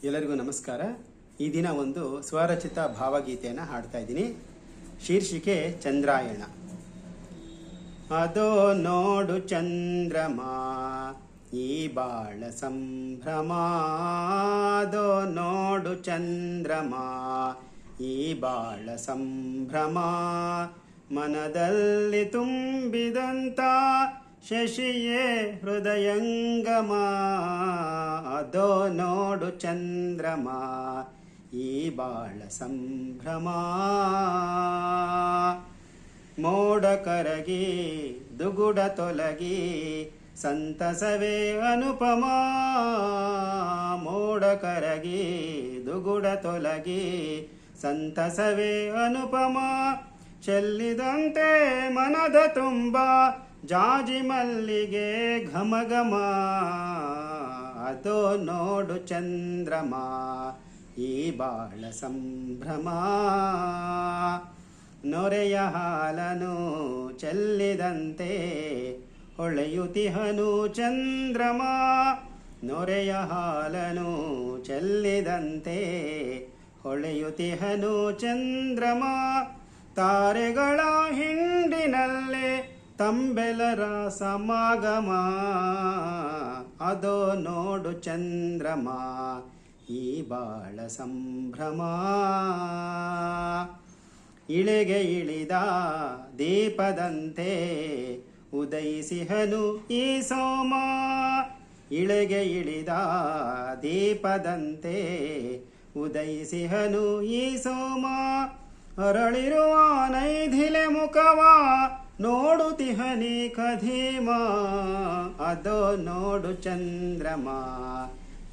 ಎಲ್ಲರಿಗೂ ನಮಸ್ಕಾರ. ಈ ದಿನ ಒಂದು ಸ್ವರಚಿತ ಭಾವಗೀತೆಯನ್ನು ಹಾಡ್ತಾ ಇದ್ದೀನಿ. ಶೀರ್ಷಿಕೆ ಚಂದ್ರಾಯಣ. ಅದೋ ನೋಡು ಚಂದ್ರಮ ಈ ಬಾಳ ಸಂಭ್ರಮ, ಅದೋ ನೋಡು ಚಂದ್ರಮ ಈ ಬಾಳ ಸಂಭ್ರಮ, ಮನದಲ್ಲಿ ತುಂಬಿದಂತ ಶಶಿಯೇ ಹೃದಯಂಗಮ, ಅದೋ ನೋಡು ಚಂದ್ರಮ ಈ ಬಾಳ ಸಂಭ್ರಮ. ಮೋಡ ಕರಗಿ ದುಗುಡ ತೊಲಗಿ ಸಂತಸವೇ ಅನುಪಮ, ಮೋಡ ಕರಗಿ ದುಗುಡ ತೊಲಗಿ ಸಂತಸವೇ ಅನುಪಮ, ಚೆಲ್ಲಿದಂತೆ ಮನದ ತುಂಬ ಜಾಜಿ ಮಲ್ಲಿಗೆ ಘಮ ಘಮ, ಅದೋ ನೋಡು ಚಂದ್ರಮ ಈ ಬಾಳ ಸಂಭ್ರಮ. ನೊರೆಯ ಹಾಲನು ಚೆಲ್ಲಿದಂತೆ ಹೊಳೆಯುತಿಹನು ಚಂದ್ರಮ, ನೊರೆಯ ಹಾಲನು ಚೆಲ್ಲಿದಂತೆ ಹೊಳೆಯುತಿಹನು ಚಂದ್ರಮ, ತಾರೆಗಳ ಹಿಂಡಿನಲ್ಲಿ ತಂಬೆಲರ ಸಮಾಗಮ, ಅದೋ ನೋಡು ಚಂದ್ರಮ ಈ ಬಾಳ ಸಂಭ್ರಮ. ಇಳೆಗೆ ಇಳಿದ ದೀಪದಂತೆ ಉದಯಿಸಿಹನು ಈ ಸೋಮ, ಇಳೆಗೆ ಇಳಿದ ದೀಪದಂತೆ ಉದಯಿಸಿಹನು ಈ ಸೋಮ, ಅರಳಿರುವ ನೈಧಿಲೆ ಮುಖವ ನೋಡುತಿಹನಿ ಖದೀಮ, ಅದೋ ನೋಡು ಚಂದ್ರಮ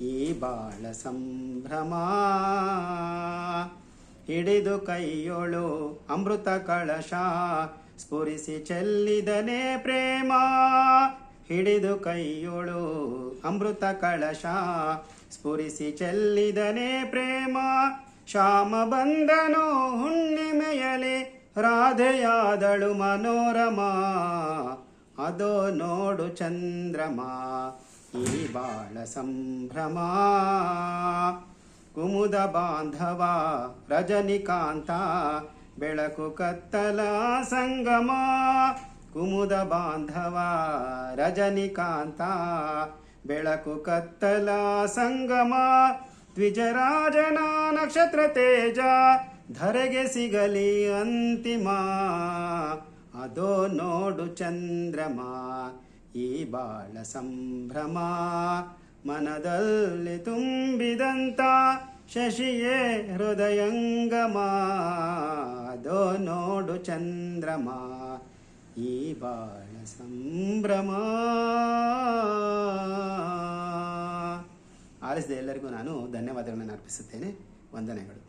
ಈ ಬಾಳ ಸಂಭ್ರಮ. ಹಿಡಿದು ಕೈಯೊಳು ಅಮೃತ ಕಳಶ ಸ್ಫುರಿಸಿ ಚೆಲ್ಲಿದನೆ ಪ್ರೇಮ, ಹಿಡಿದು ಕೈಯೊಳು ಅಮೃತ ಕಳಶ ಸ್ಫುರಿಸಿ ಚೆಲ್ಲಿದನೆ ಪ್ರೇಮ, ಶ್ಯಾಮ ಬಂದನು ಹುಣ್ಣಿಮೆಯಲಿ ರಾಧೆಯಾದಳು ಮನೋರಮ, ಅದೋ ನೋಡು ಚಂದ್ರಮ ಈ ಬಾಳ ಸಂಭ್ರಮ. ಕುಮುದ ಬಾಂಧವ ರಜನಿಕಾಂತ ಬೆಳಕು ಕತ್ತಲ ಸಂಗಮ, ಕುಮುದ ಬಾಂಧವ ರಜನಿಕಾಂತ ಬೆಳಕು ಕತ್ತಲ ಸಂಗಮ, ದ್ವಿಜರಾಜನ ನಕ್ಷತ್ರ ತೇಜ ಧರೆಗೆ ಸಿಗಲಿ ಅಂತಿಮ, ಅದೋ ನೋಡು ಚಂದ್ರಮ ಈ ಬಾಳ ಸಂಭ್ರಮ, ಮನದಲ್ಲಿ ತುಂಬಿದಂತ ಶಶಿಯೇ ಹೃದಯಂಗಮ, ಅದೋ ನೋಡು ಚಂದ್ರಮ ಈ ಬಾಳ ಸಂಭ್ರಮ. ಆಲಿಸಿದ ಎಲ್ಲರಿಗೂ ನಾನು ಧನ್ಯವಾದಗಳನ್ನು ಅರ್ಪಿಸುತ್ತೇನೆ. ವಂದನೆಗಳು.